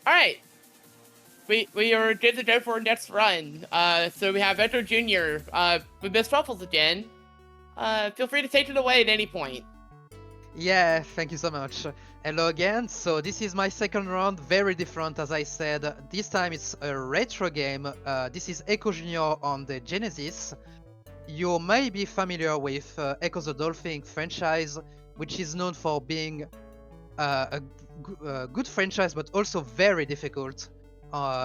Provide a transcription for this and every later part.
All right. We are good to go for our next run. So we have Ecco Jr. With MsTruffles again. Feel free to take it away at any point. Yeah, thank you so much. Hello again. So this is my second round, very different as I said. This time it's a retro game. This is Ecco Jr. on the Genesis. You may be familiar with Echo the Dolphin franchise, which is known for being a good franchise, but also very difficult,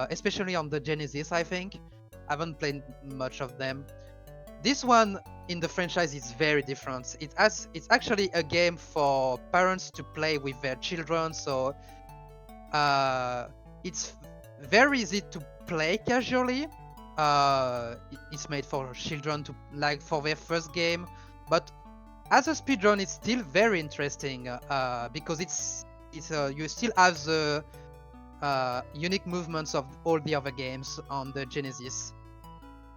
especially on the Genesis, I think. I haven't played much of them. This one in the franchise is very different. It's actually a game for parents to play with their children, so it's very easy to play casually. It's made for children to like for their first game, but as a speedrun, it's still very interesting because it's you still have the unique movements of all the other games on the Genesis,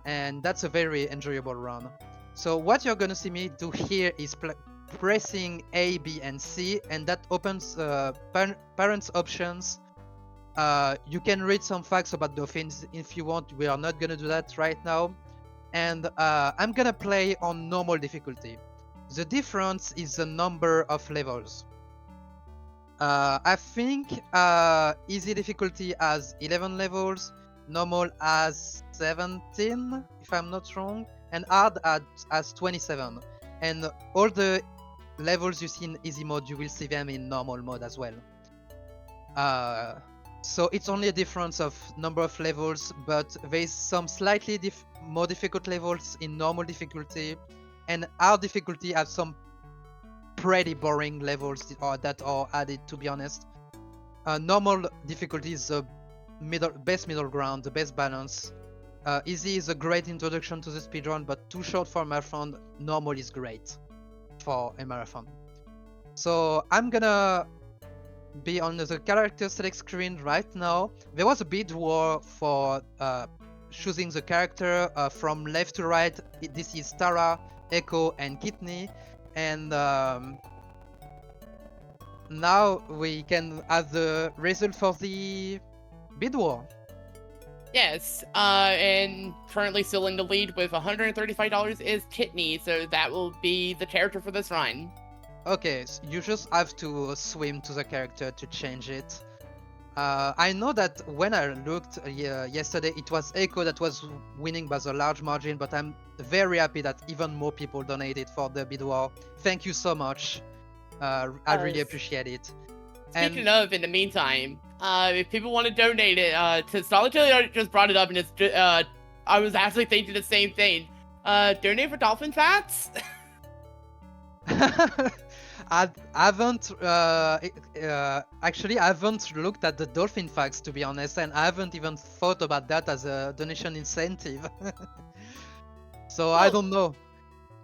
and that's a very enjoyable run. So what you're gonna see me do here is pressing A, B, and C, and that opens parents options. You can read some facts about dolphins if you want. We are not gonna do that right now, and I'm gonna play on normal difficulty. The difference is the number of levels. I think easy difficulty has 11 levels, normal has 17, if I'm not wrong, and hard has 27. And all the levels you see in easy mode, you will see them in normal mode as well. So it's only a difference of number of levels, but there's some slightly more difficult levels in normal difficulty, and hard difficulty has some pretty boring levels that are added, to be honest. Normal difficulty is the best middle ground, the best balance. Easy is a great introduction to the speedrun, but too short for a marathon. Normal is great for a marathon. So I'm gonna be on the character select screen right now. There was a bid war for choosing the character from left to right. This is Tara, Ecco, and Kidney. And now we can have the result for the bid war. Yes, and currently still in the lead with $135 is Kidney, so that will be the character for this run. Okay, so you just have to swim to the character to change it. I know that when I looked yesterday, it was Ecco that was winning by a large margin, but I'm very happy that even more people donated for the bid war. Thank you so much. I really appreciate it. Speaking of, in the meantime, if people want to donate it, to Solitaire just brought it up, and it's I was actually thinking the same thing. Donate for dolphin fats? I haven't actually I haven't looked at the dolphin facts, to be honest, and I haven't even thought about that as a donation incentive. So well, I don't know.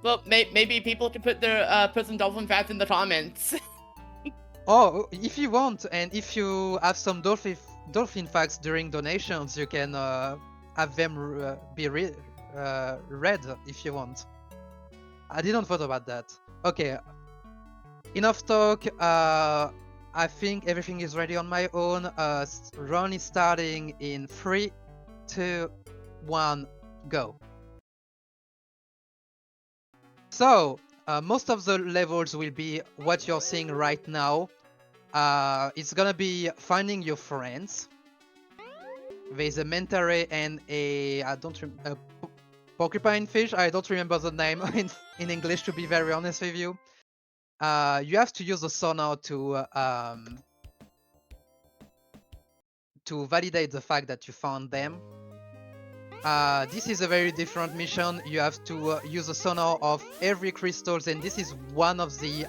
Well, maybe people can put some dolphin facts in the comments. Oh, if you want, and if you have some dolphin facts during donations, you can have them be read if you want. I didn't thought about that. Okay, enough talk. I think everything is ready on my own. Run is starting in 3, 2, 1, go. So, most of the levels will be what you're seeing right now. It's gonna be finding your friends. There's a mentare and a porcupine fish. I don't remember the name in English, to be very honest with you. You have to use the sonar to validate the fact that you found them. This is a very different mission. You have to use a sonar of every crystals, and this is one of the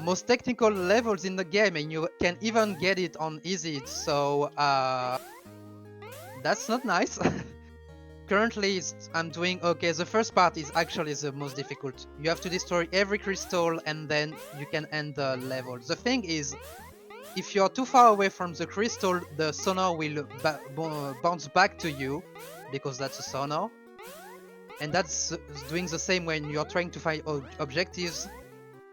most technical levels in the game, and you can even get it on easy. So that's not nice. Currently, I'm doing okay. The first part is actually the most difficult. You have to destroy every crystal, and then you can end the level. The thing is, if you're too far away from the crystal, the sonar will bounce back to you, because that's a sonar. And that's doing the same when you're trying to find objectives,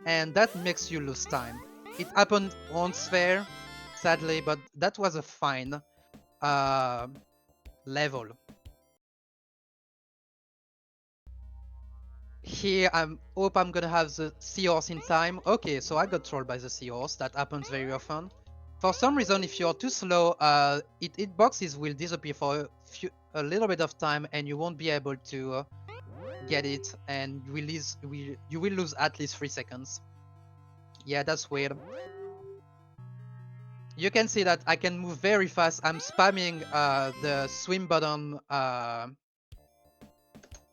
and that makes you lose time. It happened once there, sadly, but that was a fine level. Here, hope I'm gonna have the seahorse in time. Okay, so I got trolled by the seahorse. That happens very often. For some reason, if you're too slow, hitboxes will disappear for a little bit of time, and you won't be able to get it, and you will lose at least 3 seconds. Yeah, that's weird. You can see that I can move very fast. I'm spamming the swim button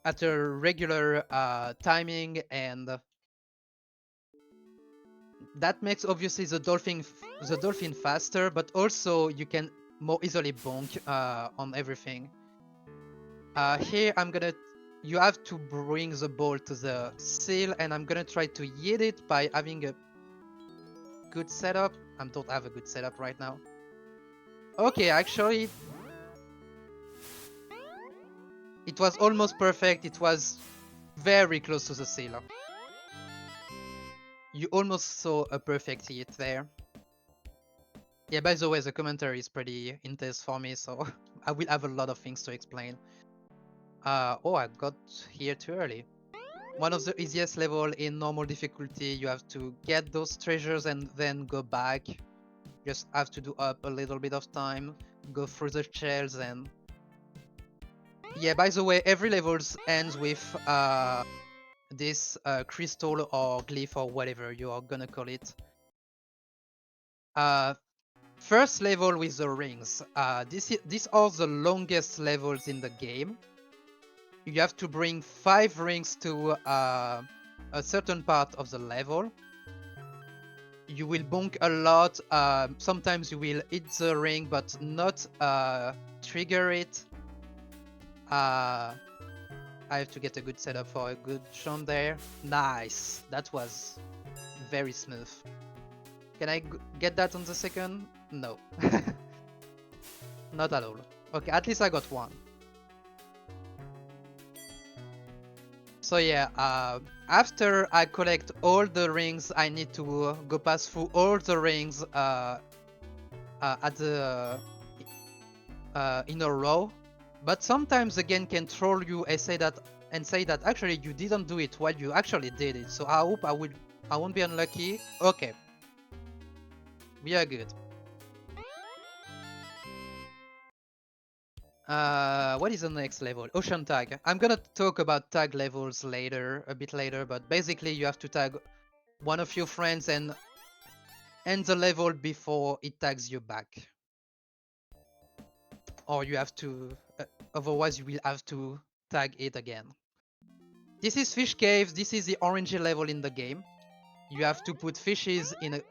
at a regular timing, and that makes obviously the dolphin faster, but also you can more easily bonk on everything. Here you have to bring the ball to the seal, and I'm gonna try to yeet it by having a good setup. I don't have a good setup right now. Okay, actually, it was almost perfect. It was very close to the seal. You almost saw a perfect hit there. Yeah, by the way, the commentary is pretty intense for me, so I will have a lot of things to explain. Oh, I got here too early. One of the easiest level in normal difficulty. You have to get those treasures and then go back. Just have to do up a little bit of time, go through the shells, and yeah, by the way, every level ends with this crystal or glyph or whatever you are gonna call it. First level with the rings. These are the longest levels in the game. You have to bring 5 rings to a certain part of the level. You will bonk a lot. Sometimes you will hit the ring but not trigger it. I have to get a good setup for a good shot there. Nice. That was very smooth. Can I get that on the second? No. Not at all. Okay, at least I got one. So yeah, after I collect all the rings, I need to go pass through all the rings at the in a row. But sometimes the game can troll you and say that actually you didn't do it while you actually did it. So I hope I won't be unlucky. Okay, we are good. What is the next level? Ocean tag. I'm gonna talk about tag levels later, a bit later, but basically you have to tag one of your friends and end the level before it tags you back. Or you have to, otherwise you will have to tag it again. This is Fish Caves. This is the orangey level in the game. You have to put fishes in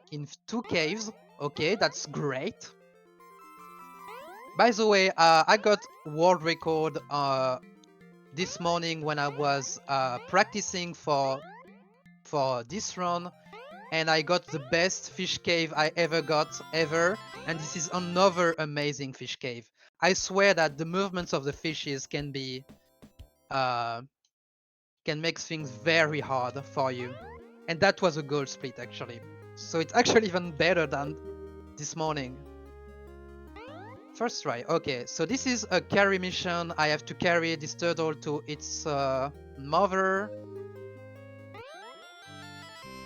2 caves. Okay, that's great. By the way, I got world record this morning when I was practicing for this run, and I got the best fish cave I ever got ever, and this is another amazing fish cave. I swear that the movements of the fishes can be can make things very hard for you, and that was a gold split actually, so it's actually even better than this morning. First try. Okay, so this is a carry mission. I have to carry this turtle to its mother.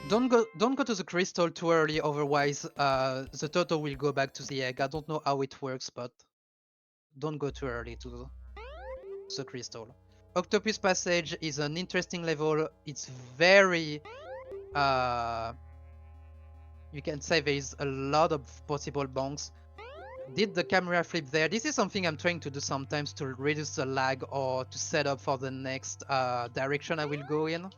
Don't go to the crystal too early, otherwise the turtle will go back to the egg. I don't know how it works, but don't go too early to the crystal. Octopus Passage is an interesting level. It's very you can say there is a lot of possible bonks. Did the camera flip there? This is something I'm trying to do sometimes to reduce the lag or to set up for the next direction I will go in.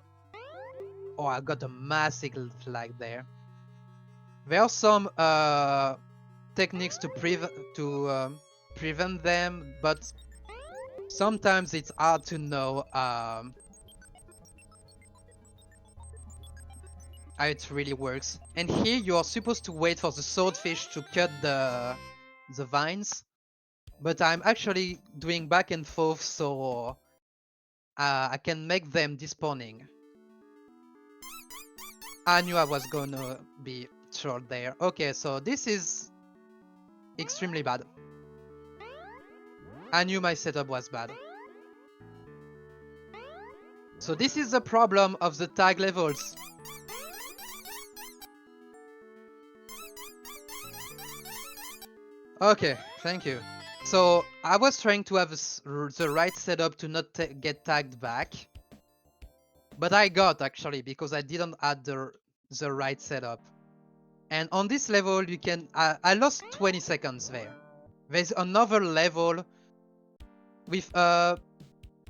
Oh, I got a massive lag there. There are some techniques to prevent them, but sometimes it's hard to know how it really works. And here you are supposed to wait for the swordfish to cut the vines, but I'm actually doing back and forth, so I can make them despawning. I knew I was gonna be trolled there. Okay, so this is extremely bad. I knew my setup was bad. So this is the problem of the tag levels. Okay, thank you. So I was trying to have the right setup to not get tagged back. But I got actually, because I didn't add the right setup. And on this level, you can... I lost 20 seconds there. There's another level with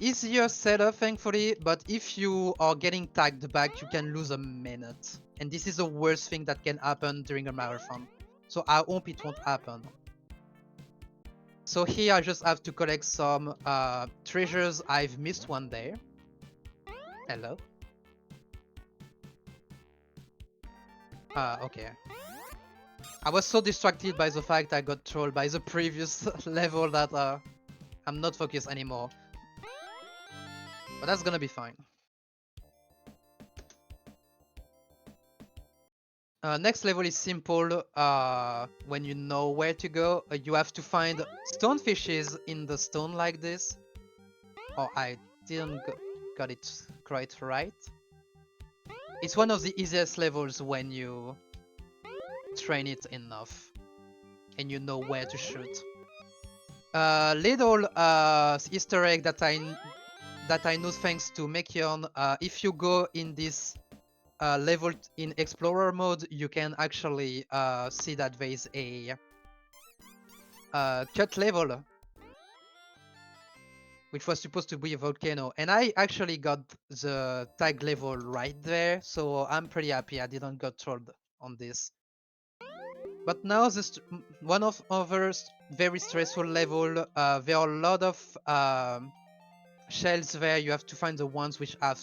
easier setup, thankfully, but if you are getting tagged back, you can lose a minute. And this is the worst thing that can happen during a marathon. So I hope it won't happen. So here I just have to collect some treasures. I've missed one there. Hello. Okay. I was so distracted by the fact I got trolled by the previous level that I'm not focused anymore. But that's gonna be fine. Next level is simple. When you know where to go, you have to find stonefishes in the stone like this. Oh, I didn't got it quite right. It's one of the easiest levels when you train it enough and you know where to shoot. Little Easter egg that I know thanks to Mekion. If you go in this level in Explorer mode, you can actually see that there is a cut level, which was supposed to be a volcano, and I actually got the tag level right there, so I'm pretty happy I didn't get trolled on this. But now this one of other very stressful level. There are a lot of shells there. You have to find the ones which have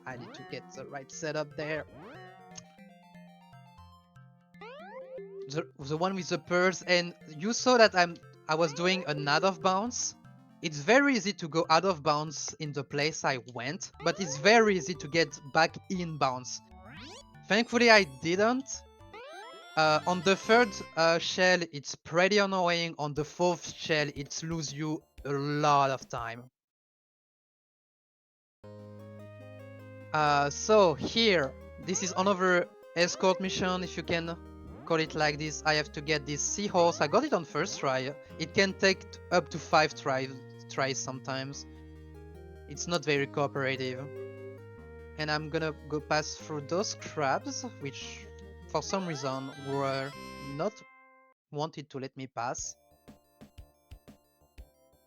I need to get the right setup there. The one with the pearls, and you saw that I was doing an out of bounds. It's very easy to go out of bounds in the place I went, but it's very easy to get back in bounds. Thankfully I didn't. On the third shell it's pretty annoying. On the fourth shell it loses you a lot of time. So here, this is another escort mission, if you can call it like this. I have to get this seahorse. I got it on first try. It can take up to 5 tries sometimes. It's not very cooperative. And I'm gonna go pass through those crabs, which for some reason were not wanted to let me pass.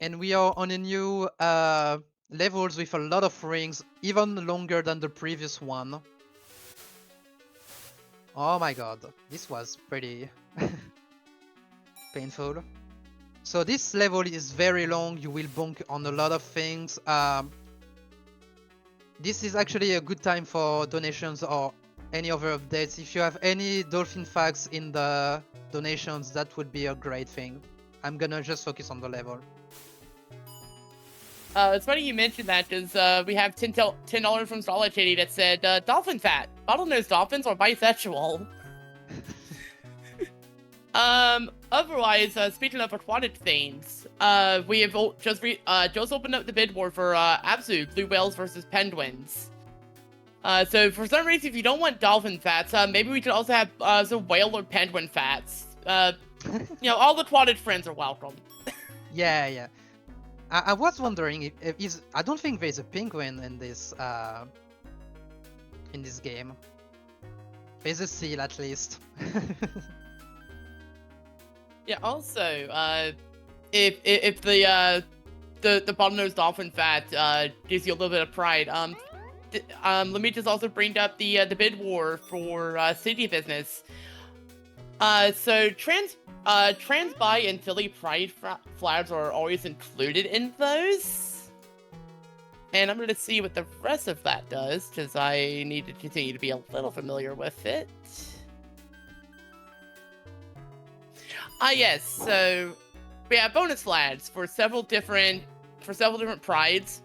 And we are on a new levels with a lot of rings, even longer than the previous one. Oh my god, this was pretty painful. So this level is very long, you will bonk on a lot of things. This is actually a good time for donations or any other updates. If you have any dolphin facts in the donations, that would be a great thing. I'm gonna just focus on the level. It's funny you mentioned that, because we have $10 from Solid Shady that said, dolphin fat. Bottlenose dolphins are bisexual. Otherwise, speaking of aquatic things, we have just opened up the bid war for Absu, blue whales versus penguins. So for some reason, if you don't want dolphin fats, maybe we could also have some whale or penguin fats. You know, all the aquatic friends are welcome. Yeah. I was wondering if I don't think there's a penguin in this game. There's a seal at least. Yeah. Also, if the bottlenose dolphin fat gives you a little bit of pride, let me just also bring up the bid war for city business. So trans bi and Philly pride flags are always included in those. And I'm going to see what the rest of that does, because I need to continue to be a little familiar with it. Yes, so we have bonus flags for several different prides.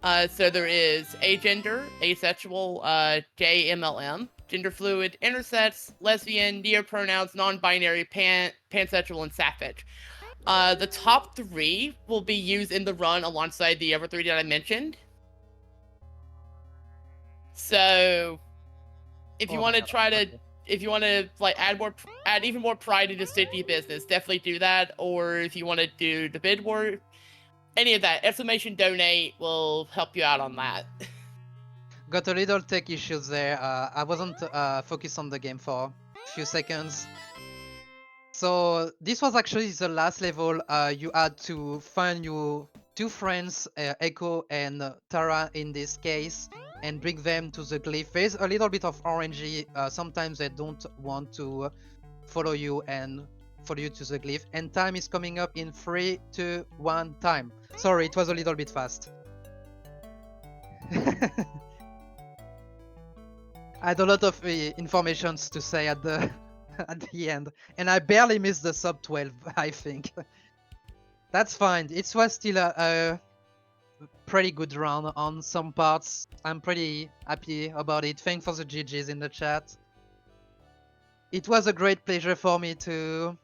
So there is agender, asexual, gay, MLM, gender fluid, intersex, lesbian, neopronouns, non-binary, pansexual, and sapphic. The top 3 will be used in the run alongside the other 3 that I mentioned. So, if you want to try to, if you want to like add even more pride into city business, definitely do that. Or if you want to do the bid war, any of that, exclamation donate will help you out on that. Got a little tech issues there. I wasn't focused on the game for a few seconds. So this was actually the last level. You had to find your 2 friends, Echo and Tara in this case, and bring them to the glyph. There's a little bit of RNG. Sometimes they don't want to follow you and follow you to the glyph. And time is coming up in 3, 2, 1, time. Sorry, it was a little bit fast. I had a lot of information to say at the at the end, and I barely missed the sub 12. I think that's fine. It was still a pretty good run on some parts. I'm pretty happy about it. Thanks for the GGs in the chat. It was a great pleasure for me to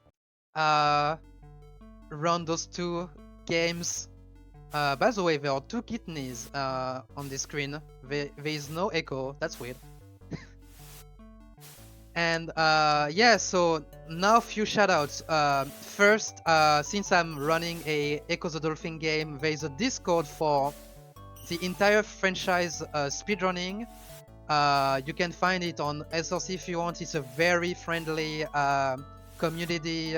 run those 2 games. By the way, there are 2 kidneys on the screen. There is no echo. That's weird. And yeah, so now a few shoutouts. First, since I'm running a Ecco the Dolphin game, there is a Discord for the entire franchise speedrunning. You can find it on SRC if you want. It's a very friendly community.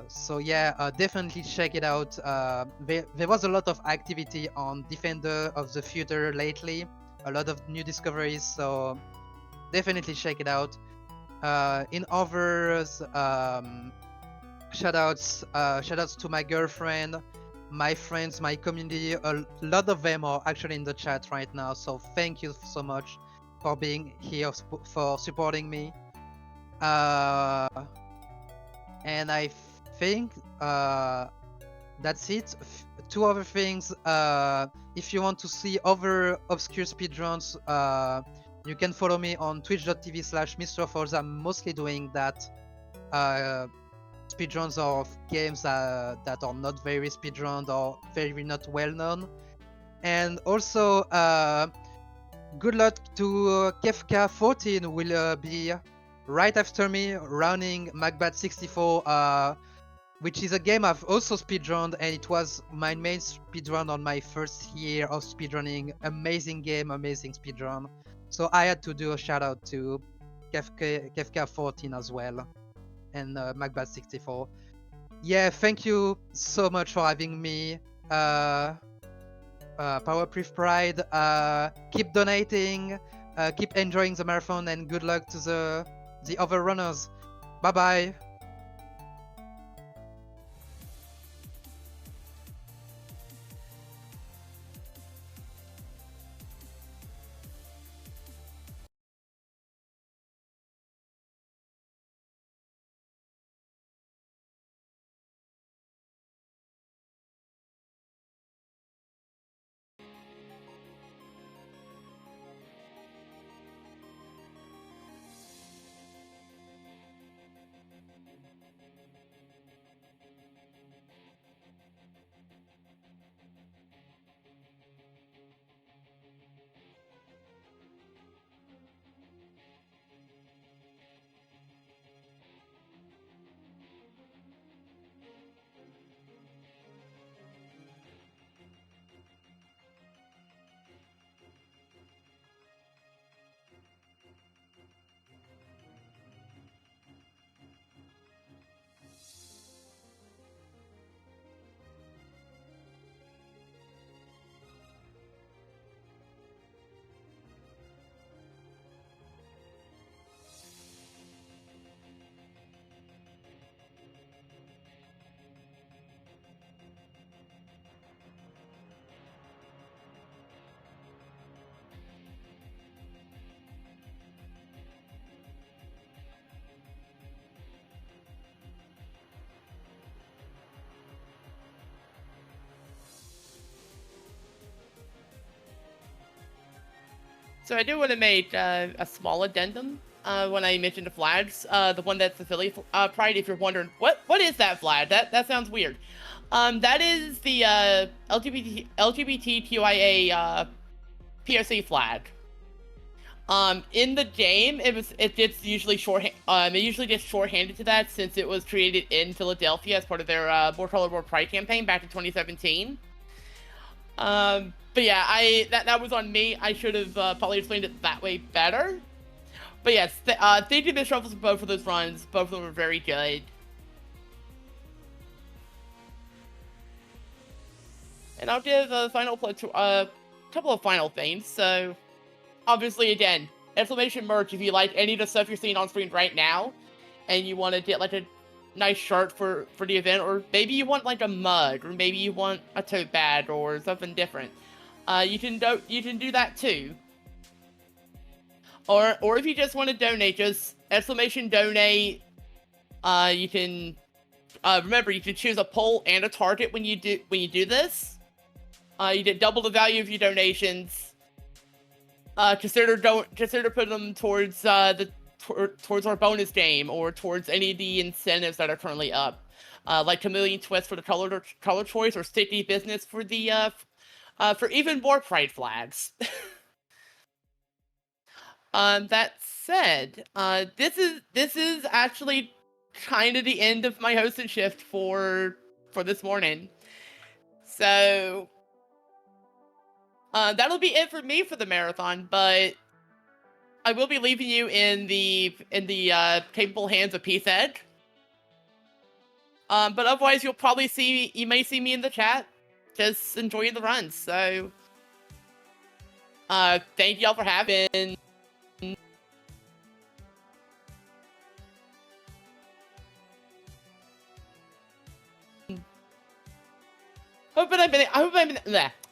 So yeah, definitely check it out. There was a lot of activity on Defender of the Future lately. A lot of new discoveries, so definitely check it out. In others, shoutouts to my girlfriend, my friends, my community. A lot of them are actually in the chat right now, so thank you so much for being here, for supporting me. And I think that's it. 2 other things. If you want to see other obscure speedruns, you can follow me on twitch.tv/MsTruffles. I'm mostly doing that. Speedruns of games that are not very speedrun or very not well known. And also, good luck to Kefka 14 will be right after me running Macbeth 64, which is a game I've also speedrunned, and it was my main speedrun on my first year of speedrunning. Amazing game, amazing speedrun. So I had to do a shout out to Kefka 14 as well, and Macbeth 64. Yeah, thank you so much for having me. Powerproof Pride, keep donating, keep enjoying the marathon, and good luck to the other runners. Bye bye. So I do want to make a small addendum when I mentioned the flags. The one that's the Philly Pride. If you're wondering what is that flag, that sounds weird. That is the LGBTQIA POC flag. In the game, it gets usually it usually gets shorthanded to that since it was created in Philadelphia as part of their More Color More Pride campaign back in 2017. But yeah, that was on me. I should have probably explained it that way better. But yes, thank you, MsTruffles, for both of those runs. Both of them were very good. And I'll give a final plug to a couple of final things. So, obviously, again, exclamation merch if you like any of the stuff you're seeing on screen right now, and you want to get like a nice shirt for the event, or maybe you want like a mug, or maybe you want a tote bag or something different. You can do that too. Or if you just want to donate, just exclamation donate. You can remember you can choose a poll and a target when you do this. You get double the value of your donations. Consider putting them towards towards our bonus game or towards any of the incentives that are currently up, like Chameleon Twist for the color choice or Sticky Business for the for even more pride flags. That said, this is actually kind of the end of my hosting shift for this morning. So that'll be it for me for the marathon, but I will be leaving you in the capable hands of Peace Edge. But otherwise, you may see me in the chat, just enjoying the runs. So, thank y'all for having.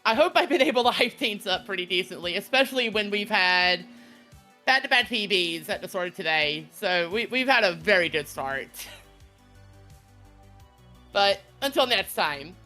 I hope I've been able to hype things up pretty decently, especially when we've had back-to-back PBs at the start of today. So we've had a very good start. But until next time.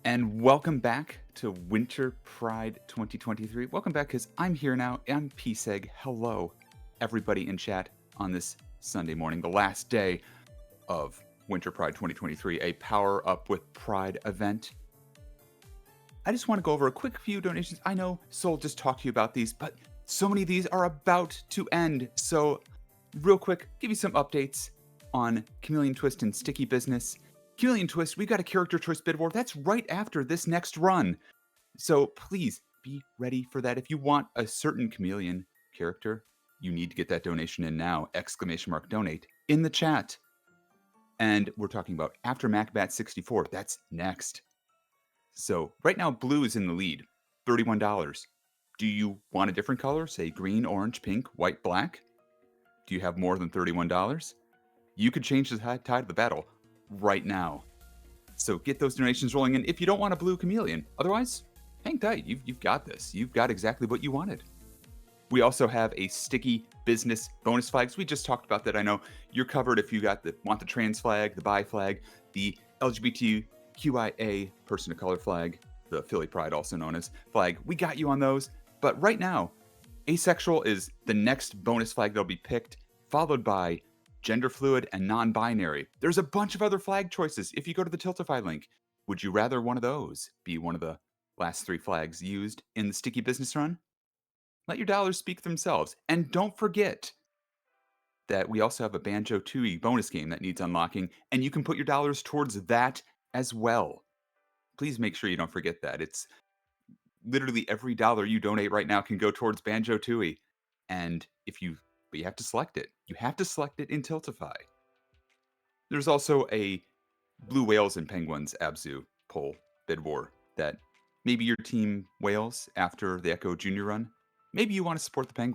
And welcome back to Winter Pride 2023. Welcome back because I'm here now. I'm PSEG. Hello, everybody in chat on this Sunday morning, the last day of Winter Pride 2023, a Power Up with Pride event. I just want to go over a quick few donations. I know Soul just talked to you about these, but so many of these are about to end. So, real quick, give you some updates on Chameleon Twist and Sticky Business. Chameleon Twist, we got a character choice bid war. That's right after this next run. So please be ready for that. If you want a certain Chameleon character, you need to get that donation in now. !donate in the chat. And we're talking about after MacBat 64. That's next. So right now, blue is in the lead, $31. Do you want a different color? Say green, orange, pink, white, black? Do you have more than $31? You could change the tide of the battle right now. So get those donations rolling in if you don't want a blue chameleon. Otherwise, hang tight. You've got this. You've got exactly what you wanted. We also have a sticky business bonus flags. We just talked about that. I know you're covered if you want the trans flag, the bi flag, the LGBTQIA person of color flag, the Philly Pride also known as flag. We got you on those. But right now, asexual is the next bonus flag that'll be picked, followed by gender fluid and non-binary. There's a bunch of other flag choices. If you go to the Tiltify link, would you rather one of those be one of the last 3 flags used in the sticky business run? Let your dollars speak for themselves. And don't forget that we also have a Banjo-Tooie bonus game that needs unlocking, and you can put your dollars towards that as well. Please make sure you don't forget that. It's literally every dollar you donate right now can go towards Banjo-Tooie. And but you have to select it. You have to select it in Tiltify. There's also a Blue Whales and Penguins Abzu poll bid war that maybe your team whales after the Ecco Junior run. Maybe you want to support the Penguins.